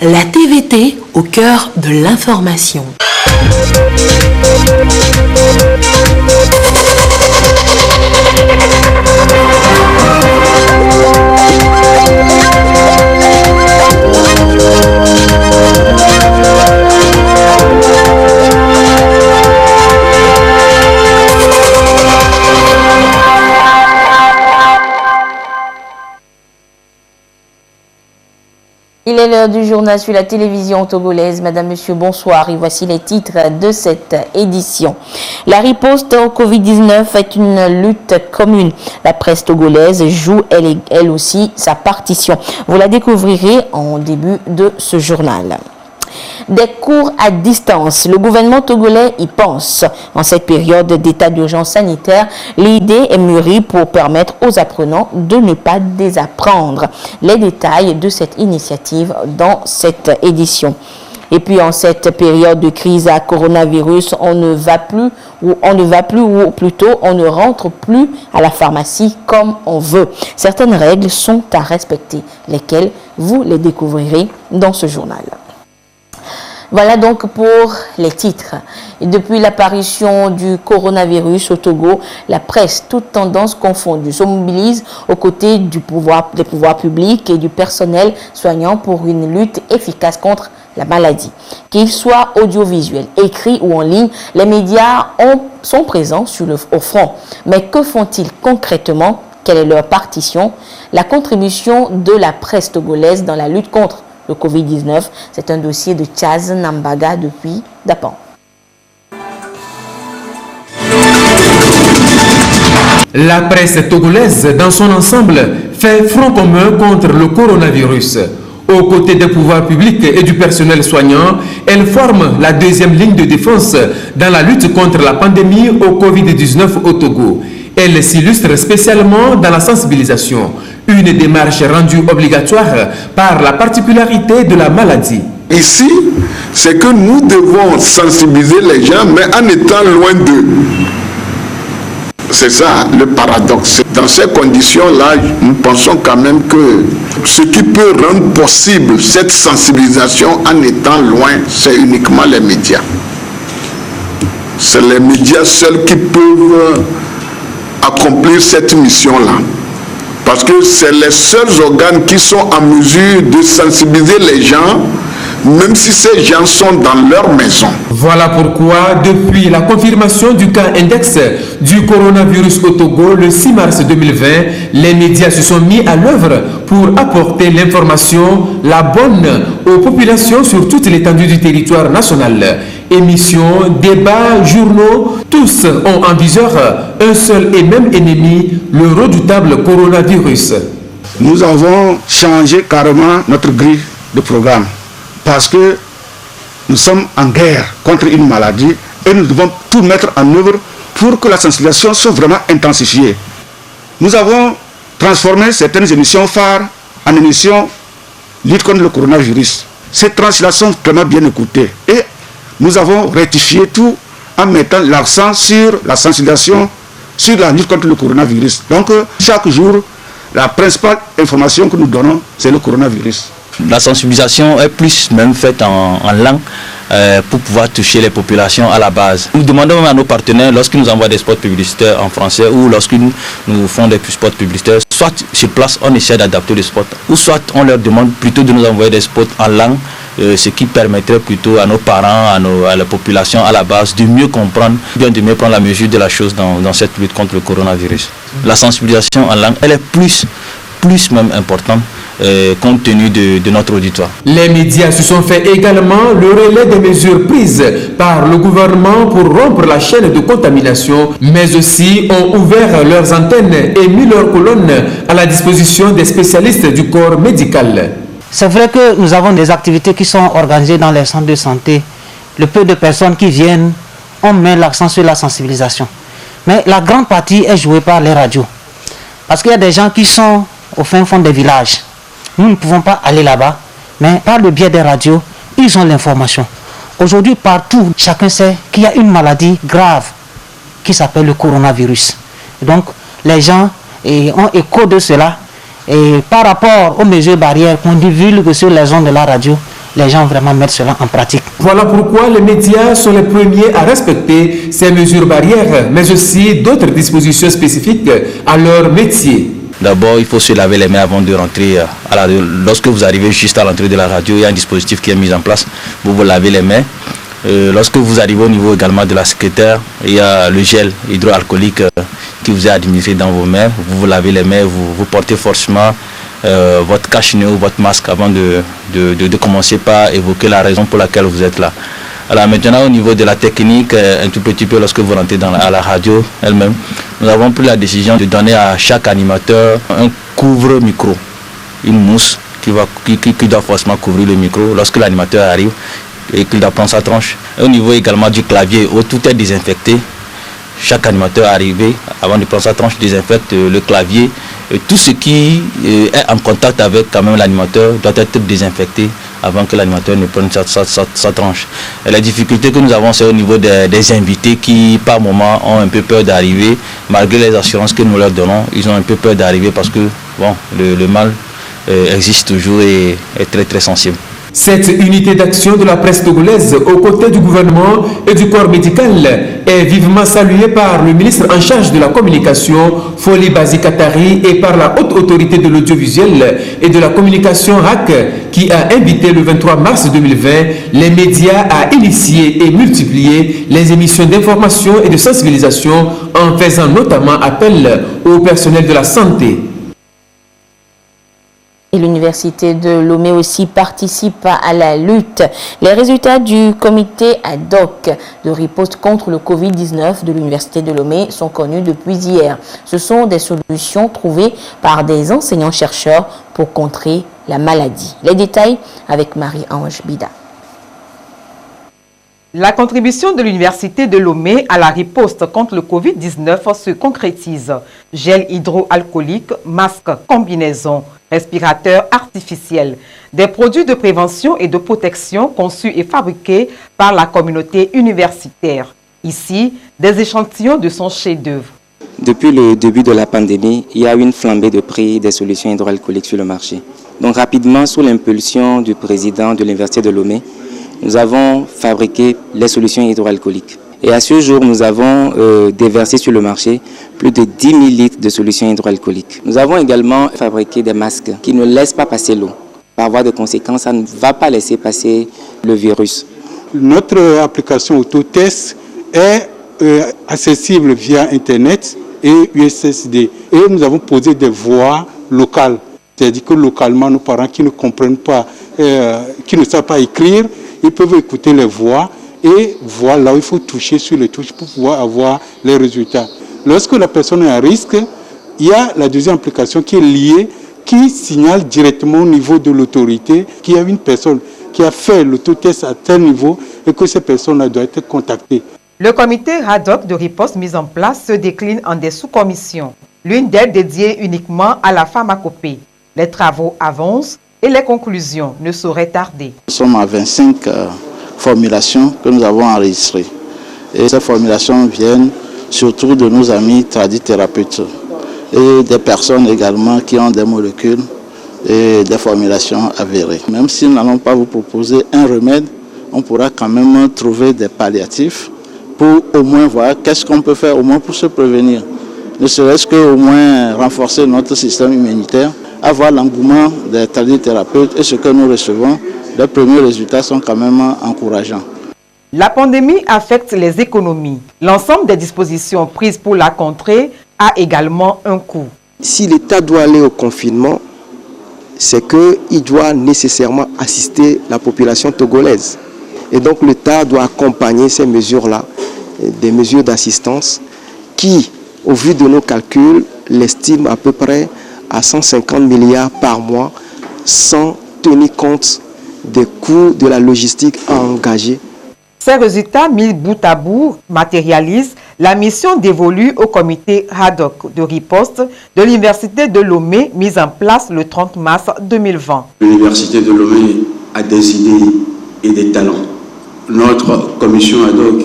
La TVT au cœur de l'information. Il est l'heure du journal sur la télévision togolaise. Madame, Monsieur, bonsoir. Et voici les titres de cette édition. La riposte au Covid-19 est une lutte commune. La presse togolaise joue elle aussi sa partition. Vous la découvrirez en début de ce journal. Des cours à distance. Le gouvernement togolais y pense. En cette période d'état d'urgence sanitaire, l'idée est mûrie pour permettre aux apprenants de ne pas désapprendre. Les détails de cette initiative dans cette édition. Et puis en cette période de crise à coronavirus, on ne rentre plus à la pharmacie comme on veut. Certaines règles sont à respecter, lesquelles vous les découvrirez dans ce journal. Voilà donc pour les titres. Et depuis l'apparition du coronavirus au Togo, la presse, toutes tendances confondues, se mobilise aux côtés des pouvoirs publics et du personnel soignant pour une lutte efficace contre la maladie. Qu'ils soient audiovisuels, écrits ou en ligne, les médias sont présents au front. Mais que font-ils concrètement? Quelle est leur partition? La contribution de la presse togolaise dans la lutte contre le Covid-19, c'est un dossier de Chaz Nambaga depuis Dapan. La presse togolaise, dans son ensemble, fait front commun contre le coronavirus. Aux côtés des pouvoirs publics et du personnel soignant, elle forme la deuxième ligne de défense dans la lutte contre la pandémie au Covid-19 au Togo. Elle s'illustre spécialement dans la sensibilisation, une démarche rendue obligatoire par la particularité de la maladie. Ici, c'est que nous devons sensibiliser les gens, mais en étant loin d'eux. C'est ça le paradoxe. Dans ces conditions-là, nous pensons quand même que ce qui peut rendre possible cette sensibilisation en étant loin, c'est uniquement les médias. C'est les médias seuls qui peuvent accomplir cette mission-là. Parce que c'est les seuls organes qui sont en mesure de sensibiliser les gens, même si ces gens sont dans leur maison. Voilà pourquoi, depuis la confirmation du cas index du coronavirus au Togo le 6 mars 2020, les médias se sont mis à l'œuvre pour apporter l'information, la bonne, aux populations sur toute l'étendue du territoire national. Émissions, débats, journaux, tous ont en viseur un seul et même ennemi, le redoutable coronavirus. Nous avons changé carrément notre grille de programme parce que nous sommes en guerre contre une maladie et nous devons tout mettre en œuvre pour que la sensibilisation soit vraiment intensifiée. Nous avons transformé certaines émissions phares en émissions lutte contre le coronavirus. Ces translations sont vraiment bien écoutées et nous avons rectifié tout en mettant l'accent sur la sensibilisation, sur la lutte contre le coronavirus. Donc, chaque jour, la principale information que nous donnons, c'est le coronavirus. La sensibilisation est plus même faite en langue pour pouvoir toucher les populations à la base. Nous demandons à nos partenaires, lorsqu'ils nous envoient des spots publicitaires en français ou lorsqu'ils nous font des spots publicitaires, soit sur place on essaie d'adapter les spots, ou soit on leur demande plutôt de nous envoyer des spots en langue, ce qui permettrait plutôt à nos parents, à la population à la base de mieux comprendre, bien de mieux prendre la mesure de la chose dans cette lutte contre le coronavirus. La sensibilisation en langue, elle est plus même importante compte tenu de notre auditoire. Les médias se sont fait également le relais des mesures prises par le gouvernement pour rompre la chaîne de contamination, mais aussi ont ouvert leurs antennes et mis leurs colonnes à la disposition des spécialistes du corps médical. C'est vrai que nous avons des activités qui sont organisées dans les centres de santé. Le peu de personnes qui viennent, on met l'accent sur la sensibilisation. Mais la grande partie est jouée par les radios. Parce qu'il y a des gens qui sont au fin fond des villages. Nous ne pouvons pas aller là-bas, mais par le biais des radios, ils ont l'information. Aujourd'hui, partout, chacun sait qu'il y a une maladie grave qui s'appelle le coronavirus. Et donc, les gens ont écho de cela. Et par rapport aux mesures barrières qu'on divulgue sur les ondes de la radio, les gens vraiment mettent cela en pratique. Voilà pourquoi les médias sont les premiers à respecter ces mesures barrières, mais aussi d'autres dispositions spécifiques à leur métier. D'abord, il faut se laver les mains avant de rentrer à la radio. Lorsque vous arrivez juste à l'entrée de la radio, il y a un dispositif qui est mis en place. Vous vous lavez les mains. Lorsque vous arrivez au niveau également de la secrétaire, il y a le gel hydroalcoolique qui vous est administré dans vos mains. Vous vous lavez les mains, vous portez forcément votre cache-nez ou votre masque avant de commencer par évoquer la raison pour laquelle vous êtes là. Alors maintenant, au niveau de la technique, un tout petit peu lorsque vous rentrez à la radio elle-même, nous avons pris la décision de donner à chaque animateur un couvre-micro, une mousse qui doit forcément couvrir le micro lorsque l'animateur arrive et qu'il doit prendre sa tranche. Et au niveau également du clavier, où tout est désinfecté. Chaque animateur arrivé, avant de prendre sa tranche, désinfecte le clavier. Et tout ce qui est en contact avec quand même l'animateur doit être désinfecté avant que l'animateur ne prenne sa tranche. Et la difficulté que nous avons, c'est au niveau des invités qui, par moment, ont un peu peur d'arriver. Malgré les assurances que nous leur donnons, ils ont un peu peur d'arriver parce que bon, le mal existe toujours et est très très sensible. Cette unité d'action de la presse togolaise aux côtés du gouvernement et du corps médical est vivement saluée par le ministre en charge de la communication, Foli Bazi Katari, et par la haute autorité de l'audiovisuel et de la communication RAC, qui a invité le 23 mars 2020 les médias à initier et multiplier les émissions d'information et de sensibilisation en faisant notamment appel au personnel de la santé. Et l'université de Lomé aussi participe à la lutte. Les résultats du comité ad hoc de riposte contre le Covid-19 de l'université de Lomé sont connus depuis hier. Ce sont des solutions trouvées par des enseignants-chercheurs pour contrer la maladie. Les détails avec Marie-Ange Bida. La contribution de l'université de Lomé à la riposte contre le Covid-19 se concrétise. Gel hydroalcoolique, masques, combinaisons, respirateurs artificiels, des produits de prévention et de protection conçus et fabriqués par la communauté universitaire. Ici, des échantillons de son chef-d'œuvre. Depuis le début de la pandémie, il y a eu une flambée de prix des solutions hydroalcooliques sur le marché. Donc rapidement, sous l'impulsion du président de l'université de Lomé, nous avons fabriqué les solutions hydroalcooliques. Et à ce jour, nous avons déversé sur le marché plus de 10 000 litres de solutions hydroalcooliques. Nous avons également fabriqué des masques qui ne laissent pas passer l'eau. Par voie de conséquence, ça ne va pas laisser passer le virus. Notre application Autotest est accessible via Internet et USSD. Et nous avons posé des voix locales. C'est-à-dire que localement, nos parents qui ne comprennent pas, qui ne savent pas écrire, ils peuvent écouter les voix et voir là où il faut toucher sur les touches pour pouvoir avoir les résultats. Lorsque la personne est à risque, il y a la deuxième application qui est liée, qui signale directement au niveau de l'autorité qu'il y a une personne qui a fait l'autotest à tel niveau et que cette personne doit être contactée. Le comité ad hoc de riposte mis en place se décline en des sous-commissions. L'une d'elles dédiée uniquement à la pharmacopée. Les travaux avancent et les conclusions ne sauraient tarder. Nous sommes à 25 formulations que nous avons enregistrées. Et ces formulations viennent surtout de nos amis tradithérapeutes et des personnes également qui ont des molécules et des formulations avérées. Même si nous n'allons pas vous proposer un remède, on pourra quand même trouver des palliatifs pour au moins voir qu'est-ce qu'on peut faire au moins pour se prévenir. Ne serait-ce qu'au moins renforcer notre système immunitaire, avoir l'engouement des tradithérapeutes et ce que nous recevons, les premiers résultats sont quand même encourageants. La pandémie affecte les économies. L'ensemble des dispositions prises pour la contrer a également un coût. Si l'État doit aller au confinement, c'est qu'il doit nécessairement assister la population togolaise. Et donc l'État doit accompagner ces mesures-là, des mesures d'assistance qui, au vu de nos calculs, l'estiment à peu près à 150 milliards par mois sans tenir compte des coûts de la logistique à engager. Ces résultats mis bout à bout matérialisent la mission dévolue au comité ad hoc de riposte de l'université de Lomé mise en place le 30 mars 2020. L'université de Lomé a des idées et des talents. Notre commission ad hoc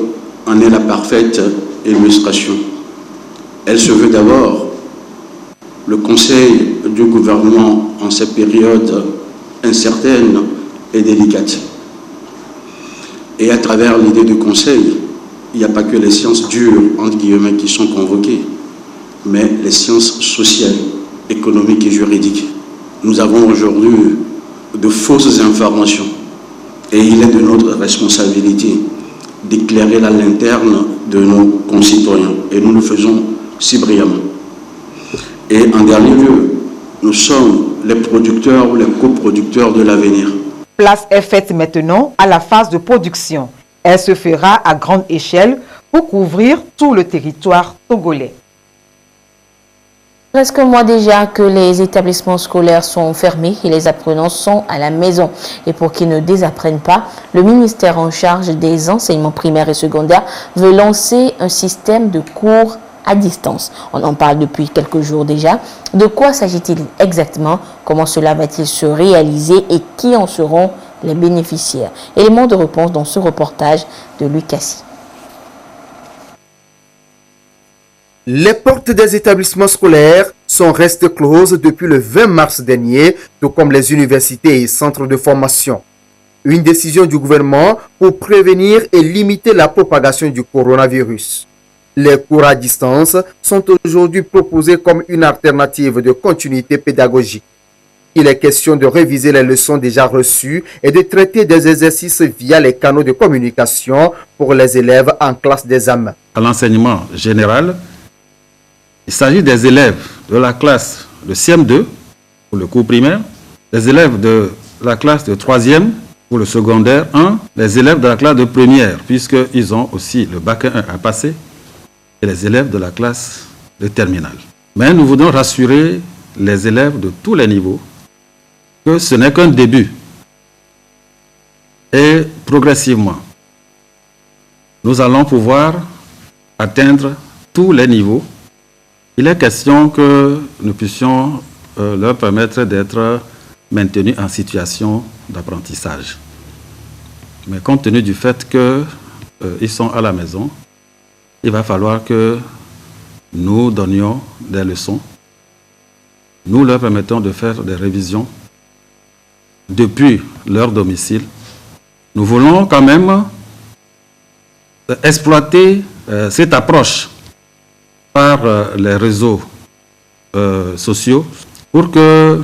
en est la parfaite illustration. Elle se veut d'abord le conseil du gouvernement en cette période incertaine et délicate. Et à travers l'idée de conseil, il n'y a pas que les sciences dures, entre guillemets, qui sont convoquées, mais les sciences sociales, économiques et juridiques. Nous avons aujourd'hui de fausses informations et il est de notre responsabilité d'éclairer la lanterne de nos concitoyens et nous le faisons si brillamment. Et en dernier lieu, nous sommes les producteurs ou les coproducteurs de l'avenir. Place est faite maintenant à la phase de production. Elle se fera à grande échelle pour couvrir tout le territoire togolais. Presque un mois déjà que les établissements scolaires sont fermés et les apprenants sont à la maison. Et pour qu'ils ne désapprennent pas, le ministère en charge des enseignements primaires et secondaires veut lancer un système de cours à distance. On en parle depuis quelques jours déjà. De quoi s'agit-il exactement? Comment cela va-t-il se réaliser et qui en seront les bénéficiaires? Élément de réponse dans ce reportage de Lucas. Les portes des établissements scolaires sont restées closes depuis le 20 mars dernier, tout comme les universités et centres de formation. Une décision du gouvernement pour prévenir et limiter la propagation du coronavirus. Les cours à distance sont aujourd'hui proposés comme une alternative de continuité pédagogique. Il est question de réviser les leçons déjà reçues et de traiter des exercices via les canaux de communication pour les élèves en classe d'examen. À l'enseignement général, il s'agit des élèves de la classe de CM2 pour le cours primaire, des élèves de la classe de 3e pour le secondaire 1, les élèves de la classe de première, puisqu'ils ont aussi le bac 1 à passer, et les élèves de la classe de terminale. Mais nous voulons rassurer les élèves de tous les niveaux que ce n'est qu'un début. Et progressivement, nous allons pouvoir atteindre tous les niveaux. Il est question que nous puissions leur permettre d'être maintenus en situation d'apprentissage. Mais compte tenu du fait qu'ils sont à la maison, il va falloir que nous donnions des leçons. Nous leur permettons de faire des révisions depuis leur domicile. Nous voulons quand même exploiter cette approche par les réseaux sociaux pour que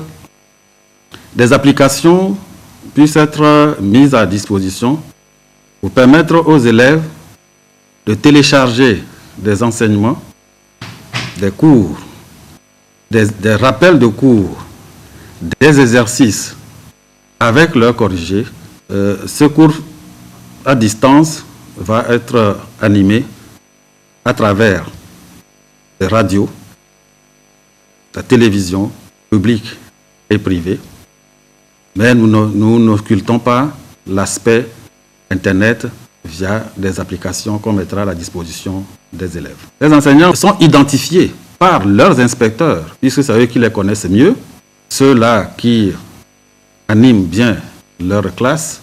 des applications puissent être mises à disposition pour permettre aux élèves de télécharger des enseignements, des cours, des rappels de cours, des exercices avec leur corrigé. Ce cours à distance va être animé à travers les radios, la télévision publique et privée. Mais nous n'occultons pas l'aspect Internet via des applications qu'on mettra à la disposition des élèves. Les enseignants sont identifiés par leurs inspecteurs, puisque c'est eux qui les connaissent mieux, ceux-là qui animent bien leur classe.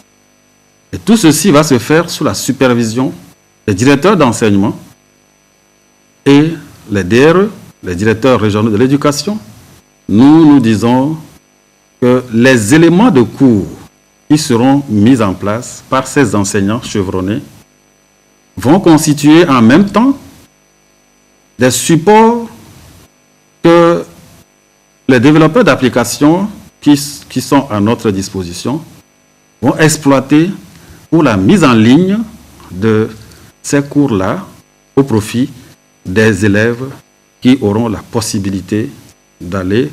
Et tout ceci va se faire sous la supervision des directeurs d'enseignement et les DRE, les directeurs régionaux de l'éducation. Nous disons que les éléments de cours qui seront mis en place par ces enseignants chevronnés vont constituer en même temps des supports que les développeurs d'applications qui sont à notre disposition vont exploiter pour la mise en ligne de ces cours-là au profit des élèves qui auront la possibilité d'aller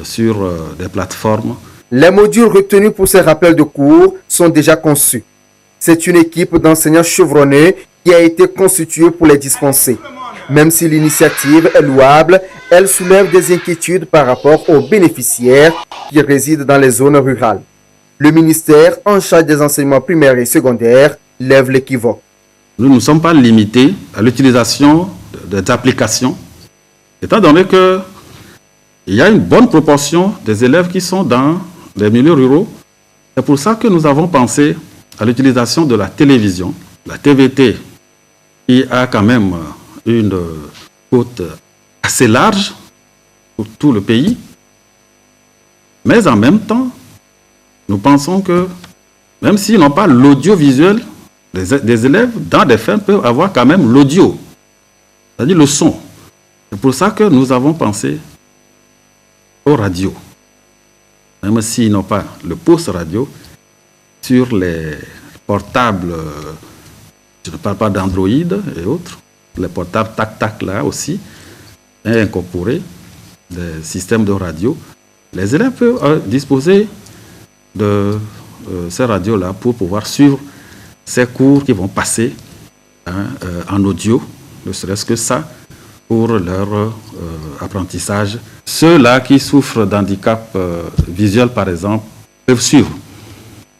sur des plateformes. Les modules retenus pour ces rappels de cours sont déjà conçus. C'est une équipe d'enseignants chevronnés qui a été constituée pour les dispenser. Même si l'initiative est louable, elle soulève des inquiétudes par rapport aux bénéficiaires qui résident dans les zones rurales. Le ministère en charge des enseignements primaires et secondaires lève l'équivoque. Nous ne sommes pas limités à l'utilisation des applications, étant donné qu'il y a une bonne proportion des élèves qui sont dans les milieux ruraux. C'est pour ça que nous avons pensé à l'utilisation de la télévision, la TVT, qui a quand même une côte assez large pour tout le pays. Mais en même temps, nous pensons que Même s'ils n'ont pas l'audiovisuel, des élèves, dans des fermes, peuvent avoir quand même l'audio, c'est-à-dire le son. C'est pour ça que nous avons pensé aux radios. Même s'ils n'ont pas le poste radio, sur les portables, je ne parle pas d'Android et autres, les portables tac-tac là aussi, et incorporer des systèmes de radio, les élèves peuvent disposer de ces radios-là pour pouvoir suivre ces cours qui vont passer en audio, ne serait-ce que ça, pour leur apprentissage. Ceux-là qui souffrent d'handicap visuel, par exemple, peuvent suivre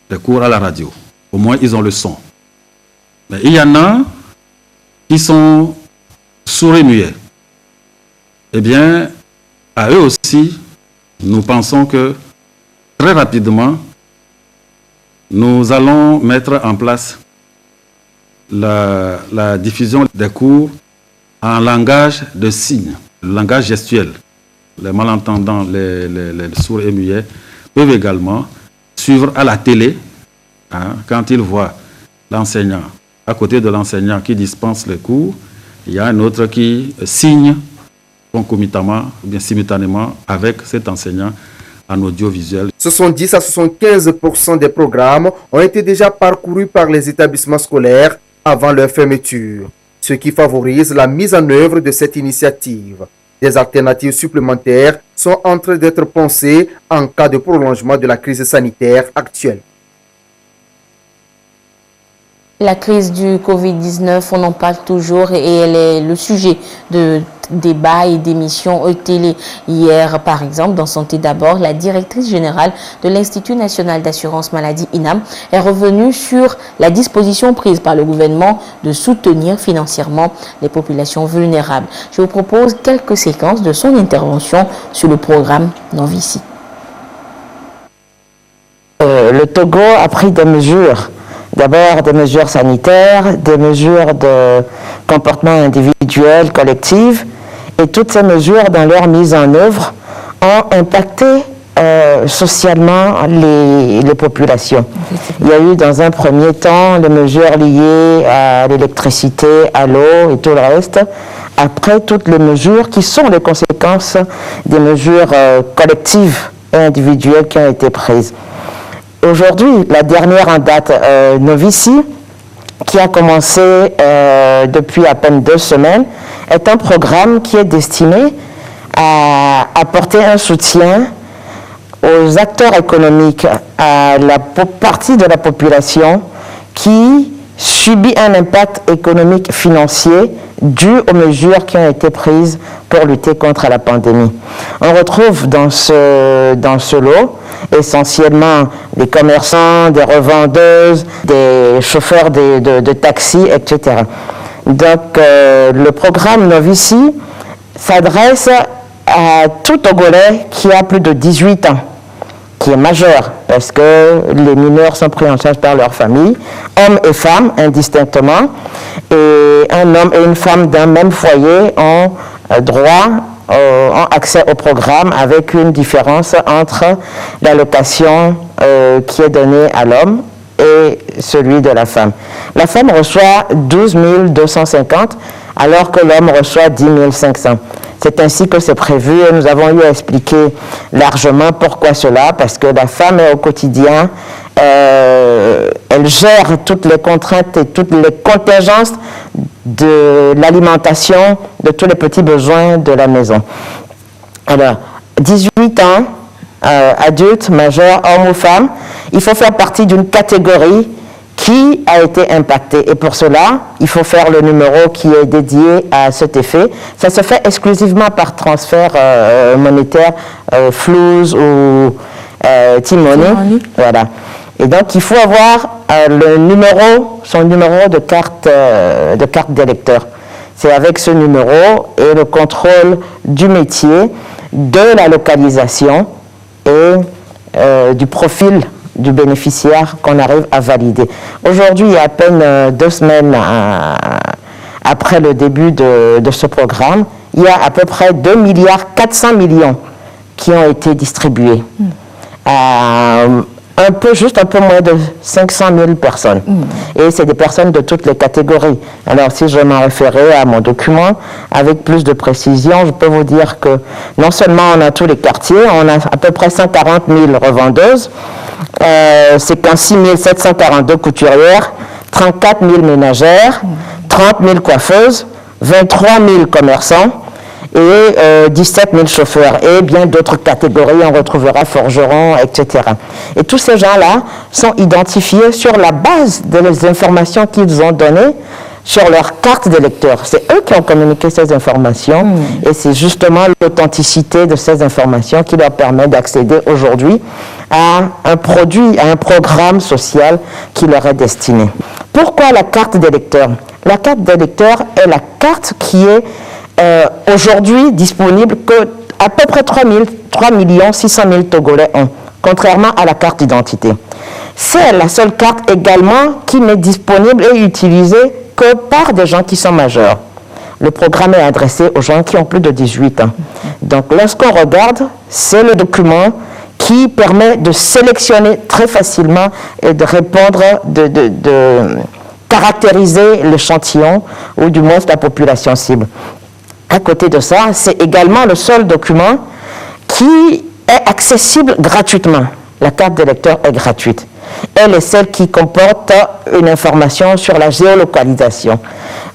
les cours à la radio. Au moins, ils ont le son. Mais il y en a qui sont sourds et muets. Eh bien, à eux aussi, nous pensons que très rapidement, nous allons mettre en place la diffusion des cours en langage de signes, le langage gestuel. Les malentendants, les sourds et muets peuvent également suivre à la télé, quand ils voient l'enseignant, à côté de l'enseignant qui dispense les cours, il y a un autre qui signe concomitamment, ou bien simultanément avec cet enseignant en audiovisuel. 70 à 75% des programmes ont été déjà parcourus par les établissements scolaires avant leur fermeture, ce qui favorise la mise en œuvre de cette initiative. Des alternatives supplémentaires sont en train d'être pensées en cas de prolongement de la crise sanitaire actuelle. La crise du Covid-19, on en parle toujours et elle est le sujet de débats et d'émissions télé. Hier, par exemple, dans Santé d'abord, la directrice générale de l'Institut national d'assurance maladie INAM est revenue sur la disposition prise par le gouvernement de soutenir financièrement les populations vulnérables. Je vous propose quelques séquences de son intervention sur le programme Novici. Le Togo a pris des mesures. D'abord des mesures sanitaires, des mesures de comportement individuel, collectif, et toutes ces mesures dans leur mise en œuvre ont impacté socialement les populations. Il y a eu dans un premier temps les mesures liées à l'électricité, à l'eau et tout le reste. Après, toutes les mesures qui sont les conséquences des mesures collectives et individuelles qui ont été prises. Aujourd'hui, la dernière en date, Novici, qui a commencé depuis à peine 2 semaines, est un programme qui est destiné à apporter un soutien aux acteurs économiques, à la partie de la population qui subit un impact économique financier dû aux mesures qui ont été prises pour lutter contre la pandémie. On retrouve dans ce lot essentiellement des commerçants, des revendeuses, des chauffeurs de taxi, etc. Donc le programme Novici s'adresse à tout Togolais qui a plus de 18 ans, qui est majeur, parce que les mineurs sont pris en charge par leur famille, hommes et femmes indistinctement, et un homme et une femme d'un même foyer ont ont accès au programme avec une différence entre l'allocation qui est donnée à l'homme et celui de la femme. La femme reçoit 12 250 alors que l'homme reçoit 10 500. C'est ainsi que c'est prévu et nous avons eu à expliquer largement pourquoi cela, parce que la femme est au quotidien, elle gère toutes les contraintes et toutes les contingences de l'alimentation, de tous les petits besoins de la maison. Alors, 18 ans, adulte, majeur, homme ou femme, il faut faire partie d'une catégorie qui a été impactée. Et pour cela, il faut faire le numéro qui est dédié à cet effet. Ça se fait exclusivement par transfert monétaire, Flouz ou T-Money. Voilà. Et donc, il faut avoir son numéro de carte d'électeur. C'est avec ce numéro et le contrôle du métier, de la localisation et du profil du bénéficiaire qu'on arrive à valider. Aujourd'hui, à peine 2 semaines après le début de ce programme, il y a à peu près 2,4 milliards qui ont été distribués. juste un peu moins de 500 000 personnes. Et c'est des personnes de toutes les catégories. Alors, si je m'en référais à mon document, avec plus de précision, je peux vous dire que non seulement on a tous les quartiers, on a à peu près 140 000 revendeuses, 56 742 couturières, 34 000 ménagères, 30 000 coiffeuses, 23 000 commerçants, et 17 000 chauffeurs et bien d'autres catégories, on retrouvera forgerons, etc. Et tous ces gens-là sont identifiés sur la base des informations qu'ils ont données sur leur carte d'électeur. C'est eux qui ont communiqué ces informations et c'est justement l'authenticité de ces informations qui leur permet d'accéder aujourd'hui à un produit, à un programme social qui leur est destiné. Pourquoi la carte d'électeur? La carte d'électeur est la carte qui est aujourd'hui disponible que à peu près 3 600 000 Togolais ont, contrairement à la carte d'identité. C'est la seule carte également qui n'est disponible et utilisée que par des gens qui sont majeurs. Le programme est adressé aux gens qui ont plus de 18 ans. Donc lorsqu'on regarde, c'est le document qui permet de sélectionner très facilement et de répondre, de caractériser l'échantillon ou du moins la population cible. À côté de ça, c'est également le seul document qui est accessible gratuitement. La carte d'électeur est gratuite. Elle est celle qui comporte une information sur la géolocalisation.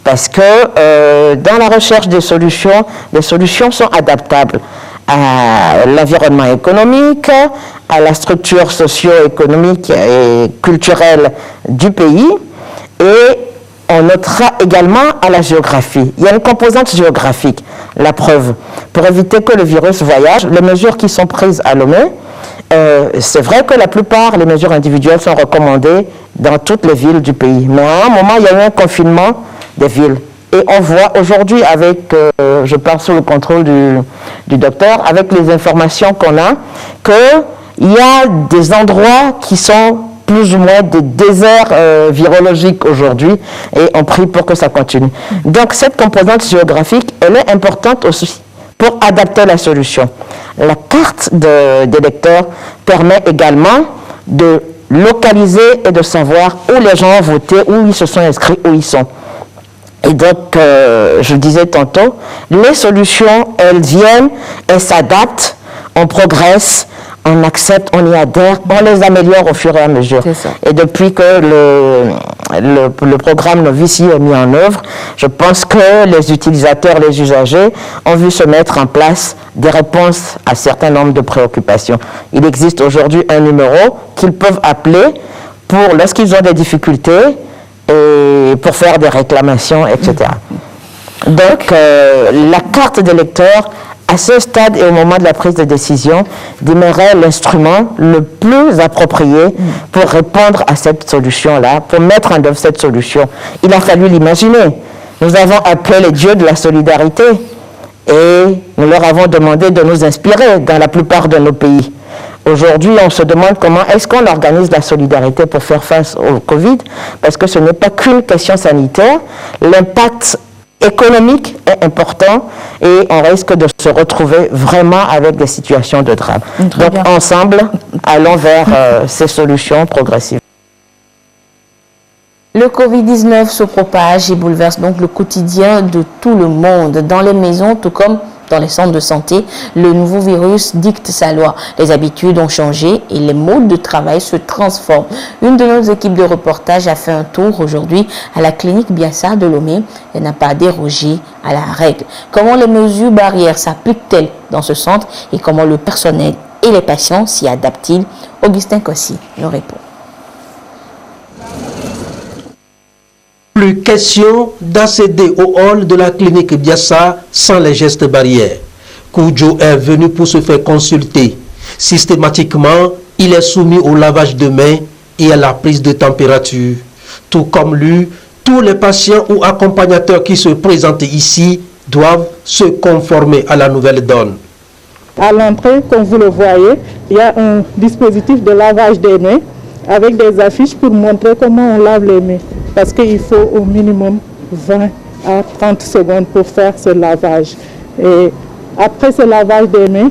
Parce que dans la recherche des solutions, les solutions sont adaptables à l'environnement économique, à la structure socio-économique et culturelle du pays et on notera également à la géographie. Il y a une composante géographique, la preuve. Pour éviter que le virus voyage, les mesures qui sont prises à Lomé, c'est vrai que la plupart des mesures individuelles sont recommandées dans toutes les villes du pays. Mais à un moment, il y a eu un confinement des villes. Et on voit aujourd'hui avec, je parle sous le contrôle du docteur, avec les informations qu'on a, qu'il y a des endroits qui sont plus ou moins des déserts virologiques aujourd'hui et on prie pour que ça continue. Donc cette composante géographique, elle est importante aussi pour adapter la solution. La carte d'électeur permet également de localiser et de savoir où les gens ont voté, où ils se sont inscrits, où ils sont. Et donc, je disais tantôt, les solutions, elles viennent, elles s'adaptent, on progresse, on accepte, on y adhère, on les améliore au fur et à mesure. Et depuis que le programme Novici est mis en œuvre, je pense que les utilisateurs, les usagers ont vu se mettre en place des réponses à certains nombres de préoccupations. Il existe aujourd'hui un numéro qu'ils peuvent appeler pour, lorsqu'ils ont des difficultés, et pour faire des réclamations, etc. Donc, la carte d'électeur, à ce stade et au moment de la prise de décision, demeurait l'instrument le plus approprié pour répondre à cette solution-là, pour mettre en œuvre cette solution. Il a fallu l'imaginer. Nous avons appelé les dieux de la solidarité et nous leur avons demandé de nous inspirer dans la plupart de nos pays. Aujourd'hui, on se demande comment est-ce qu'on organise la solidarité pour faire face au Covid, parce que ce n'est pas qu'une question sanitaire. L'impact économique est important et on risque de se retrouver vraiment avec des situations de drame. Donc, ensemble, allons vers ces solutions progressives. Le Covid-19 se propage et bouleverse donc le quotidien de tout le monde, dans les maisons tout comme dans les centres de santé. Le nouveau virus dicte sa loi. Les habitudes ont changé et les modes de travail se transforment. Une de nos équipes de reportage a fait un tour aujourd'hui à la clinique Biassa de Lomé. Elle n'a pas dérogé à la règle. Comment les mesures barrières s'appliquent-elles dans ce centre et comment le personnel et les patients s'y adaptent-ils? Augustin Kossi nous répond. Plus question d'accéder au hall de la clinique Biassa sans les gestes barrières. Koujo est venu pour se faire consulter. Systématiquement, il est soumis au lavage de mains et à la prise de température. Tout comme lui, tous les patients ou accompagnateurs qui se présentent ici doivent se conformer à la nouvelle donne. À l'entrée, comme vous le voyez, il y a un dispositif de lavage des mains avec des affiches pour montrer comment on lave les mains. Parce qu'il faut au minimum 20 à 30 secondes pour faire ce lavage. Et après ce lavage des mains,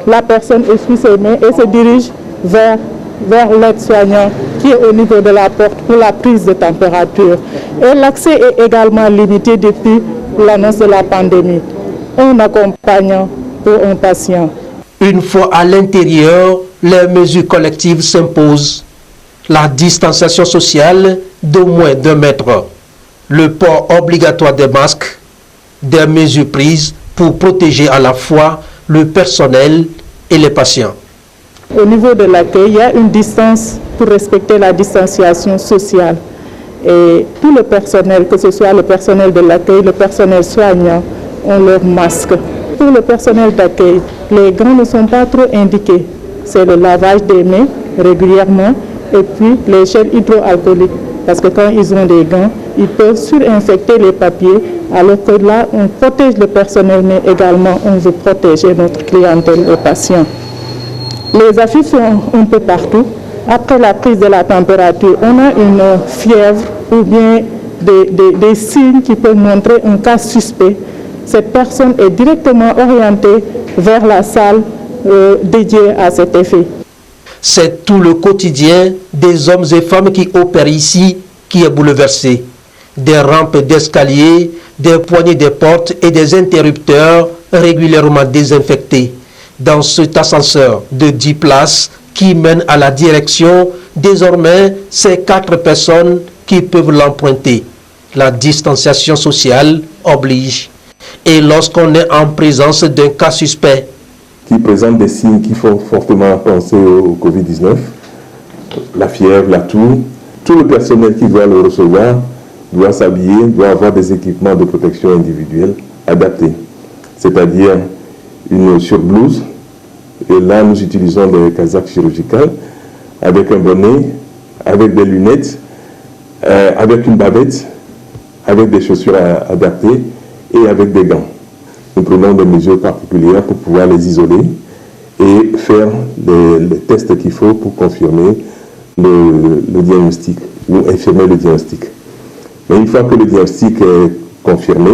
la personne essuie ses mains et se dirige vers vers l'aide-soignant qui est au niveau de la porte pour la prise de température. Et l'accès est également limité depuis l'annonce de la pandémie. Un accompagnant pour un patient. Une fois à l'intérieur, les mesures collectives s'imposent. La distanciation sociale d'au moins 2 mètres, le port obligatoire des masques, des mesures prises pour protéger à la fois le personnel et les patients. Au niveau de l'accueil, il y a une distance pour respecter la distanciation sociale. Et tout le personnel, que ce soit le personnel de l'accueil, le personnel soignant, ont leur masque. Pour le personnel d'accueil, les gants ne sont pas trop indiqués. C'est le lavage des mains régulièrement et puis les gels hydroalcooliques. Parce que quand ils ont des gants, ils peuvent surinfecter les papiers, alors que là, on protège le personnel, mais également on veut protéger notre clientèle et patients. Les affiches sont un peu partout. Après la prise de la température, on a une fièvre ou bien des signes qui peuvent montrer un cas suspect. Cette personne est directement orientée vers la salle dédiée à cet effet. C'est tout le quotidien des hommes et femmes qui opèrent ici qui est bouleversé. Des rampes d'escalier, des poignées de portes et des interrupteurs régulièrement désinfectés. Dans cet ascenseur de 10 places qui mène à la direction, désormais, c'est 4 personnes qui peuvent l'emprunter. La distanciation sociale oblige. Et lorsqu'on est en présence d'un cas suspect, qui présente des signes qui font fortement penser au Covid-19, la fièvre, la toux, tout le personnel qui doit le recevoir doit s'habiller, doit avoir des équipements de protection individuelle adaptés, c'est-à-dire une surblouse, et là nous utilisons des casaques chirurgicales, avec un bonnet, avec des lunettes, avec une bavette, avec des chaussures adaptées et avec des gants. Nous prenons des mesures particulières pour pouvoir les isoler et faire les tests qu'il faut pour confirmer le diagnostic ou infirmer le diagnostic. Mais une fois que le diagnostic est confirmé,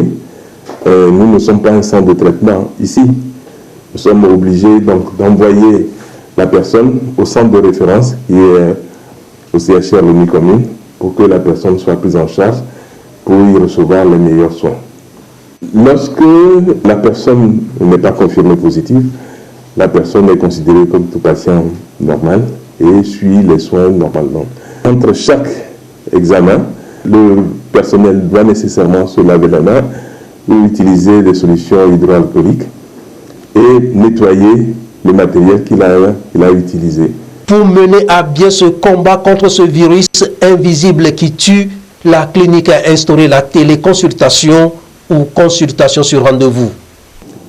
nous ne sommes pas un centre de traitement ici. Nous sommes obligés donc d'envoyer la personne au centre de référence qui est au CHR Lomé Commune pour que la personne soit prise en charge pour y recevoir les meilleurs soins. Lorsque la personne n'est pas confirmée positive, la personne est considérée comme tout patient normal et suit les soins normalement. Entre chaque examen, le personnel doit nécessairement se laver la main ou utiliser des solutions hydroalcooliques et nettoyer le matériel qu'il a utilisé. Pour mener à bien ce combat contre ce virus invisible qui tue, la clinique a instauré la téléconsultation ou consultation sur rendez-vous.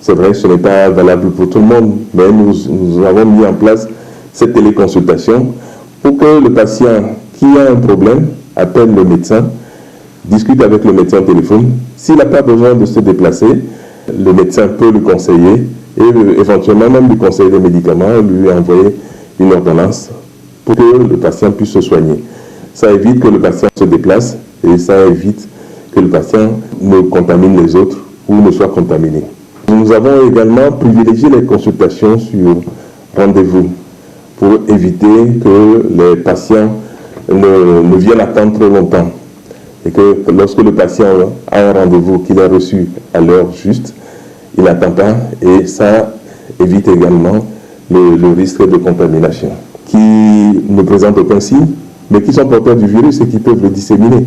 C'est vrai que ce n'est pas valable pour tout le monde, mais nous avons mis en place cette téléconsultation pour que le patient qui a un problème appelle le médecin, discute avec le médecin au téléphone. S'il n'a pas besoin de se déplacer, le médecin peut le conseiller et éventuellement même lui conseiller des médicaments, lui envoyer une ordonnance pour que le patient puisse se soigner. Ça évite que le patient se déplace et ça évite que le patient ne contamine les autres ou ne soit contaminé. Nous avons également privilégié les consultations sur rendez-vous pour éviter que les patients ne viennent attendre trop longtemps. Et que lorsque le patient a un rendez-vous qu'il a reçu à l'heure juste, il n'attend pas et ça évite également le risque de contamination. Qui ne présentent aucun signe, mais qui sont porteurs du virus et qui peuvent le disséminer.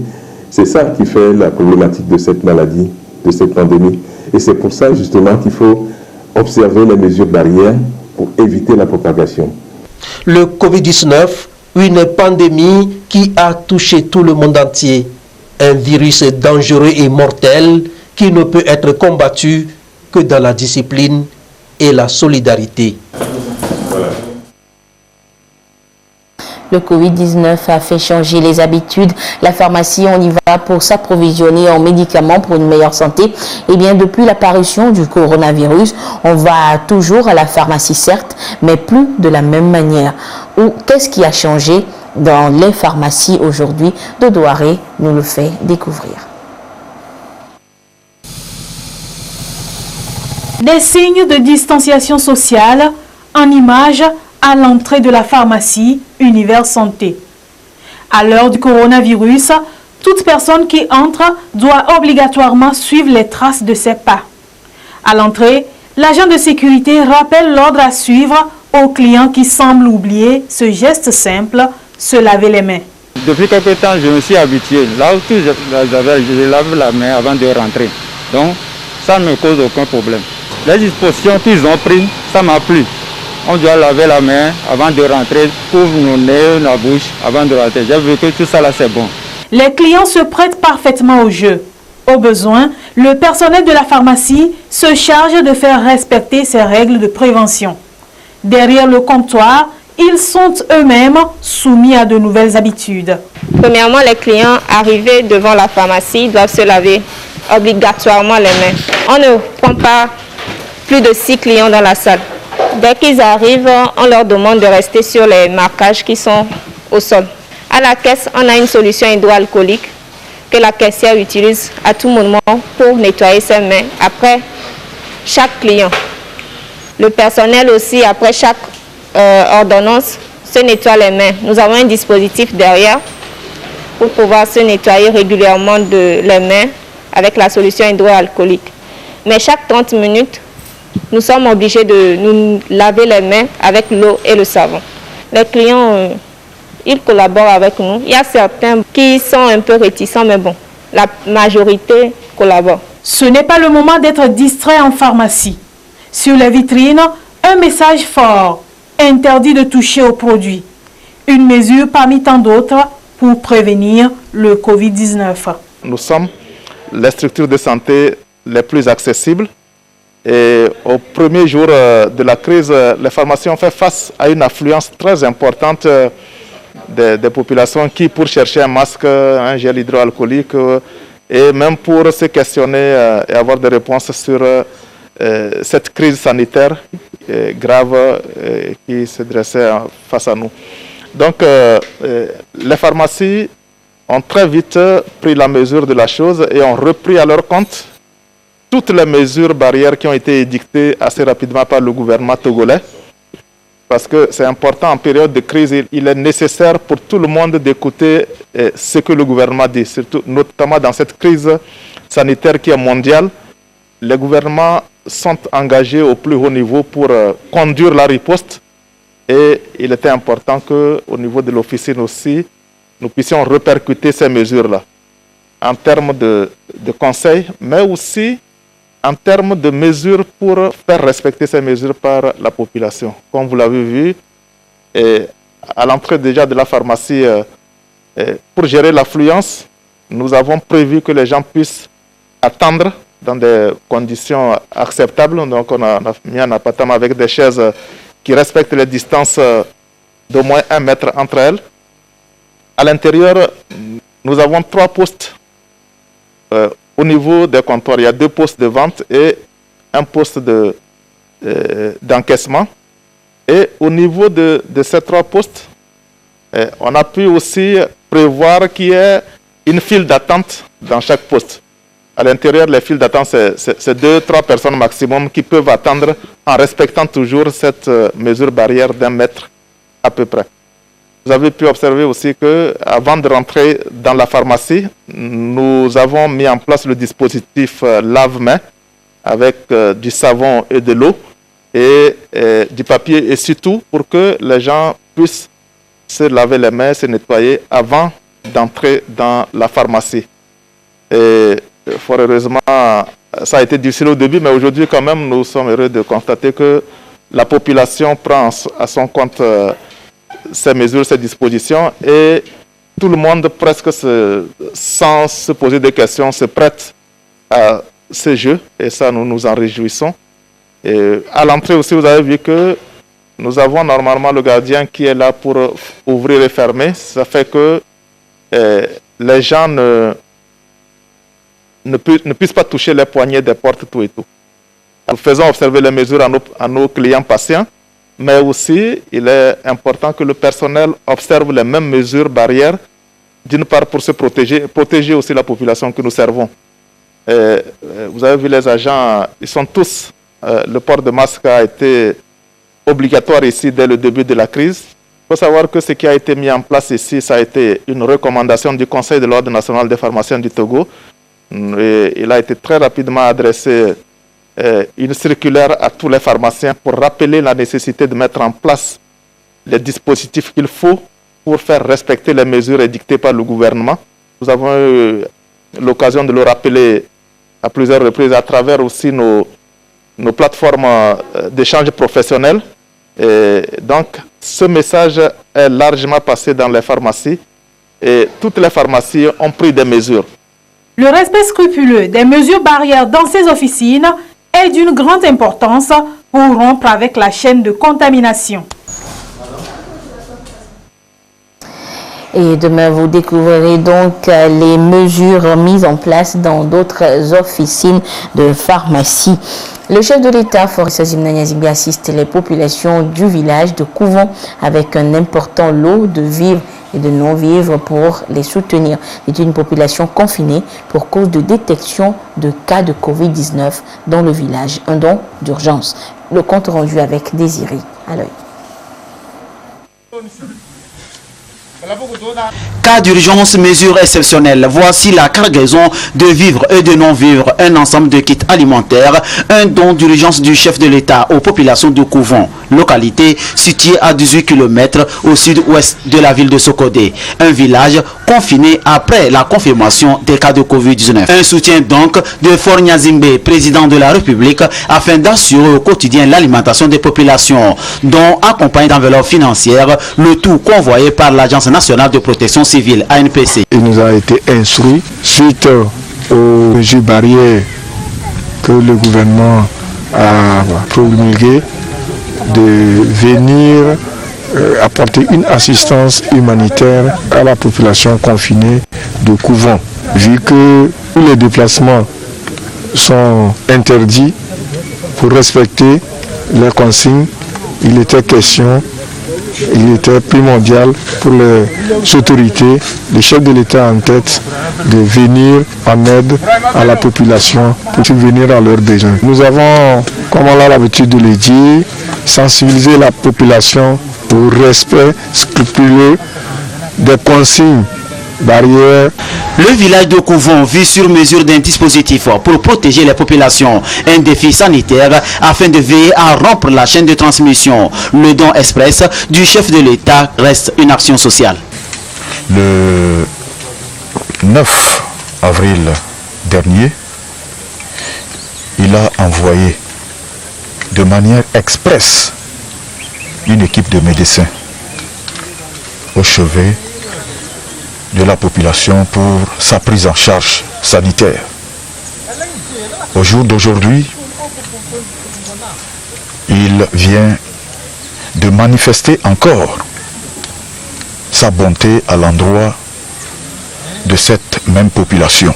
C'est ça qui fait la problématique de cette maladie, de cette pandémie. Et c'est pour ça justement qu'il faut observer les mesures barrières pour éviter la propagation. Le Covid-19, une pandémie qui a touché tout le monde entier. Un virus dangereux et mortel qui ne peut être combattu que dans la discipline et la solidarité. Le Covid-19 a fait changer les habitudes. La pharmacie, on y va pour s'approvisionner en médicaments pour une meilleure santé. Et bien, depuis l'apparition du coronavirus, on va toujours à la pharmacie, certes, mais plus de la même manière. Ou qu'est-ce qui a changé dans les pharmacies aujourd'hui? Dodo Aré nous le fait découvrir. Des signes de distanciation sociale en images à l'entrée de la pharmacie Univers Santé. À l'heure du coronavirus, toute personne qui entre doit obligatoirement suivre les traces de ses pas. À l'entrée, l'agent de sécurité rappelle l'ordre à suivre aux clients qui semblent oublier ce geste simple, se laver les mains. Depuis quelque temps, je me suis habitué. Là où je lave la main avant de rentrer. Donc, ça ne me cause aucun problème. Les dispositions qu'ils ont prises, ça m'a plu. On doit laver la main avant de rentrer, couvre nos nez, la bouche avant de rentrer. J'ai vu que tout ça là, c'est bon. Les clients se prêtent parfaitement au jeu. Au besoin, le personnel de la pharmacie se charge de faire respecter ces règles de prévention. Derrière le comptoir, ils sont eux-mêmes soumis à de nouvelles habitudes. Premièrement, les clients arrivés devant la pharmacie doivent se laver obligatoirement les mains. On ne prend pas plus de 6 clients dans la salle. Dès qu'ils arrivent, on leur demande de rester sur les marquages qui sont au sol. À la caisse, on a une solution hydroalcoolique que la caissière utilise à tout moment pour nettoyer ses mains après chaque client. Le personnel aussi, après chaque ordonnance, se nettoie les mains. Nous avons un dispositif derrière pour pouvoir se nettoyer régulièrement les mains avec la solution hydroalcoolique. Mais chaque 30 minutes, nous sommes obligés de nous laver les mains avec l'eau et le savon. Les clients, ils collaborent avec nous. Il y a certains qui sont un peu réticents, mais bon, la majorité collabore. Ce n'est pas le moment d'être distrait en pharmacie. Sur les vitrines, un message fort, interdit de toucher aux produits. Une mesure parmi tant d'autres pour prévenir le Covid-19. Nous sommes les structures de santé les plus accessibles. Et au premier jour de la crise, les pharmacies ont fait face à une affluence très importante des populations qui, pour chercher un masque, un gel hydroalcoolique, et même pour se questionner et avoir des réponses sur cette crise sanitaire grave qui se dressait face à nous. Donc, les pharmacies ont très vite pris la mesure de la chose et ont repris à leur compte toutes les mesures barrières qui ont été édictées assez rapidement par le gouvernement togolais. Parce que c'est important, en période de crise, il est nécessaire pour tout le monde d'écouter ce que le gouvernement dit, surtout, notamment dans cette crise sanitaire qui est mondiale. Les gouvernements sont engagés au plus haut niveau pour conduire la riposte. Et il était important qu'au niveau de l'officine aussi, nous puissions répercuter ces mesures-là en termes de conseils, mais aussi en termes de mesures pour faire respecter ces mesures par la population. Comme vous l'avez vu, à l'entrée déjà de la pharmacie, pour gérer l'affluence, nous avons prévu que les gens puissent attendre dans des conditions acceptables. Donc on a mis un appartement avec des chaises qui respectent les distances d'au moins 1 mètre entre elles. À l'intérieur, nous avons 3 postes. Au niveau des comptoirs, il y a 2 postes de vente et un poste d'encaissement. Et au niveau de ces 3 postes, on a pu aussi prévoir qu'il y ait une file d'attente dans chaque poste. À l'intérieur, les files d'attente, c'est 2-3 personnes maximum qui peuvent attendre en respectant toujours cette mesure barrière d'1 mètre à peu près. Vous avez pu observer aussi qu'avant de rentrer dans la pharmacie, nous avons mis en place le dispositif lave-mains avec du savon et de l'eau et du papier et surtout pour que les gens puissent se laver les mains, se nettoyer avant d'entrer dans la pharmacie. Et fort heureusement, ça a été difficile au début, mais aujourd'hui quand même, nous sommes heureux de constater que la population prend à son compte ces mesures, ces dispositions et tout le monde presque sans se poser des questions se prête à ces jeux et ça nous nous en réjouissons. Et à l'entrée aussi vous avez vu que nous avons normalement le gardien qui est là pour ouvrir et fermer. Ça fait que les gens ne puissent pas toucher les poignées des portes tout et tout. Nous faisons observer les mesures à nos clients patients. Mais aussi, il est important que le personnel observe les mêmes mesures barrières, d'une part pour se protéger aussi la population que nous servons. Vous avez vu les agents, ils sont tous, le port de masque a été obligatoire ici dès le début de la crise. Il faut savoir que ce qui a été mis en place ici, ça a été une recommandation du Conseil de l'Ordre national des pharmaciens du Togo. Et il a été très rapidement adressé une circulaire à tous les pharmaciens pour rappeler la nécessité de mettre en place les dispositifs qu'il faut pour faire respecter les mesures édictées par le gouvernement. Nous avons eu l'occasion de le rappeler à plusieurs reprises à travers aussi nos plateformes d'échange professionnels. Et donc, ce message est largement passé dans les pharmacies et toutes les pharmacies ont pris des mesures. Le respect scrupuleux des mesures barrières dans ces officines est d'une grande importance pour rompre avec la chaîne de contamination. Et demain, vous découvrirez donc les mesures mises en place dans d'autres officines de pharmacie. Le chef de l'État, Faure Issazimna Niazibi, assiste les populations du village de Couvent avec un important lot de vivres et de non-vivres pour les soutenir. C'est une population confinée pour cause de détection de cas de Covid-19 dans le village. Un don d'urgence. Le compte rendu avec Désiré à l'œil. Cas d'urgence, mesures exceptionnelles. Voici la cargaison de vivres et de non-vivres, un ensemble de kits alimentaires, un don d'urgence du chef de l'État aux populations de Couvent, localité située à 18 km au sud-ouest de la ville de Sokodé. Un village confiné après la confirmation des cas de Covid-19. Un soutien donc de Faure Gnazingbe, président de la République, afin d'assurer au quotidien l'alimentation des populations, dont accompagne d'enveloppes financières, le tout convoyé par l'Agence nationale de protection civile, ANPC. Il nous a été instruit, suite aux mesures barrières que le gouvernement a promulguées, de venir apporter une assistance humanitaire à la population confinée de Couvent. Vu que tous les déplacements sont interdits pour respecter les consignes, il était primordial pour les autorités, les chefs de l'État en tête, de venir en aide à la population pour subvenir à leurs besoins. Nous avons, comme on a l'habitude de le dire, sensibilisé la population au respect scrupuleux des consignes barrières. Le village de Couvent vit sur mesure d'un dispositif pour protéger les populations. Un défi sanitaire afin de veiller à rompre la chaîne de transmission. Le don express du chef de l'État reste une action sociale. Le 9 avril dernier, il a envoyé de manière express une équipe de médecins au chevet de la population pour sa prise en charge sanitaire. Au jour d'aujourd'hui, il vient de manifester encore sa bonté à l'endroit de cette même population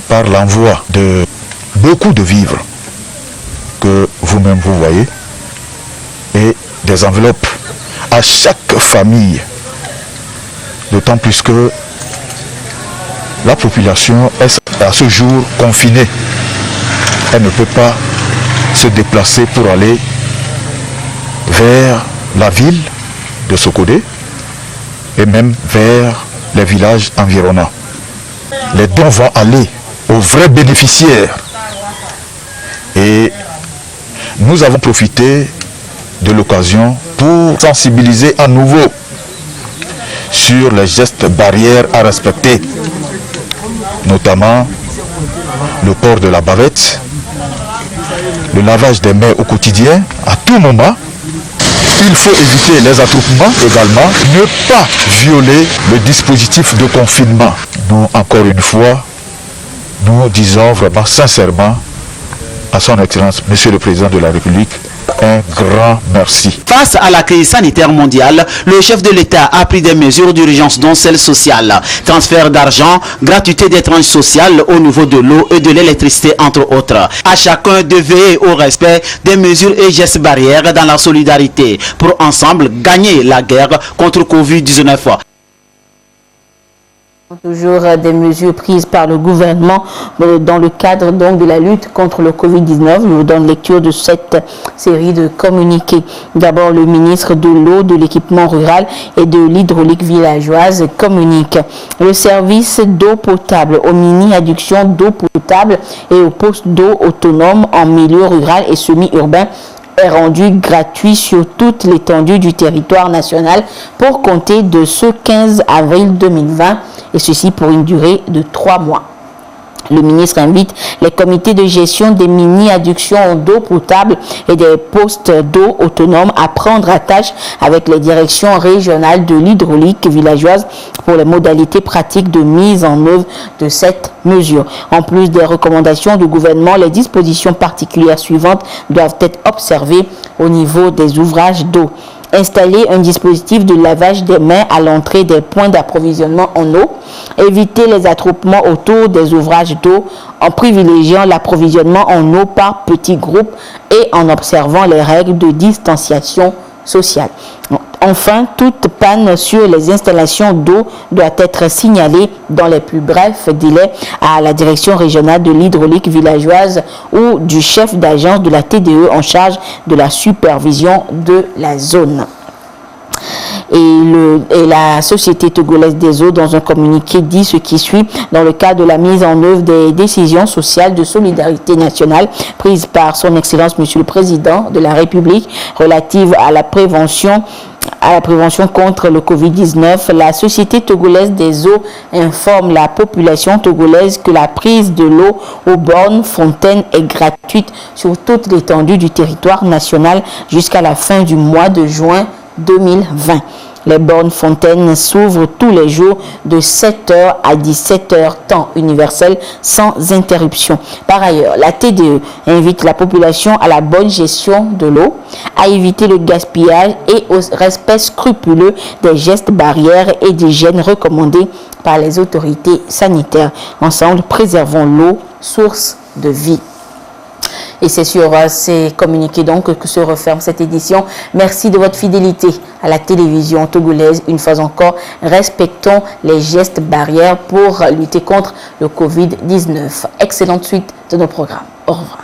par l'envoi de beaucoup de vivres que vous-même vous voyez et des enveloppes à chaque famille. D'autant plus que la population est à ce jour confinée. Elle ne peut pas se déplacer pour aller vers la ville de Sokodé et même vers les villages environnants. Les dons vont aller aux vrais bénéficiaires. Et nous avons profité de l'occasion pour sensibiliser à nouveau sur les gestes barrières à respecter, notamment le port de la bavette, le lavage des mains au quotidien, à tout moment. Il faut éviter les attroupements également, ne pas violer le dispositif de confinement. Nous, encore une fois, nous disons vraiment sincèrement à son Excellence, Monsieur le Président de la République, un grand merci. Face à la crise sanitaire mondiale, le chef de l'État a pris des mesures d'urgence dont celle sociale. Transfert d'argent, gratuité des tranches sociales au niveau de l'eau et de l'électricité entre autres. À chacun de veiller au respect des mesures et gestes barrières dans la solidarité pour ensemble gagner la guerre contre Covid-19. Toujours des mesures prises par le gouvernement dans le cadre donc de la lutte contre le Covid-19. Je vous donne lecture de cette série de communiqués. D'abord, le ministre de l'eau, de l'équipement rural et de l'hydraulique villageoise communique. Le service d'eau potable aux mini-adductions d'eau potable et aux postes d'eau autonomes en milieu rural et semi-urbain est rendu gratuit sur toute l'étendue du territoire national pour compter de ce 15 avril 2020 et ceci pour une durée de 3 mois. Le ministre invite les comités de gestion des mini-adductions d'eau potable et des postes d'eau autonomes à prendre attache avec les directions régionales de l'hydraulique villageoise pour les modalités pratiques de mise en œuvre de cette mesure. En plus des recommandations du gouvernement, les dispositions particulières suivantes doivent être observées au niveau des ouvrages d'eau. Installer un dispositif de lavage des mains à l'entrée des points d'approvisionnement en eau, éviter les attroupements autour des ouvrages d'eau en privilégiant l'approvisionnement en eau par petits groupes et en observant les règles de distanciation sociale. Enfin, toute panne sur les installations d'eau doit être signalée dans les plus brefs délais à la direction régionale de l'hydraulique villageoise ou du chef d'agence de la TDE en charge de la supervision de la zone. Et la Société togolaise des eaux, dans un communiqué, dit ce qui suit. Dans le cadre de la mise en œuvre des décisions sociales de solidarité nationale prises par son Excellence Monsieur le Président de la République relatives à la prévention contre le Covid-19, la Société togolaise des eaux informe la population togolaise que la prise de l'eau aux bornes fontaines est gratuite sur toute l'étendue du territoire national jusqu'à la fin du mois de juin 2020. Les bornes fontaines s'ouvrent tous les jours de 7h à 17h, temps universel sans interruption. Par ailleurs, la TDE invite la population à la bonne gestion de l'eau, à éviter le gaspillage et au respect scrupuleux des gestes barrières et d'hygiène recommandés par les autorités sanitaires. Ensemble, préservons l'eau, source de vie. Et c'est sur ces communiqués donc que se referme cette édition. Merci de votre fidélité à la télévision togolaise. Une fois encore, respectons les gestes barrières pour lutter contre le Covid-19. Excellente suite de nos programmes. Au revoir.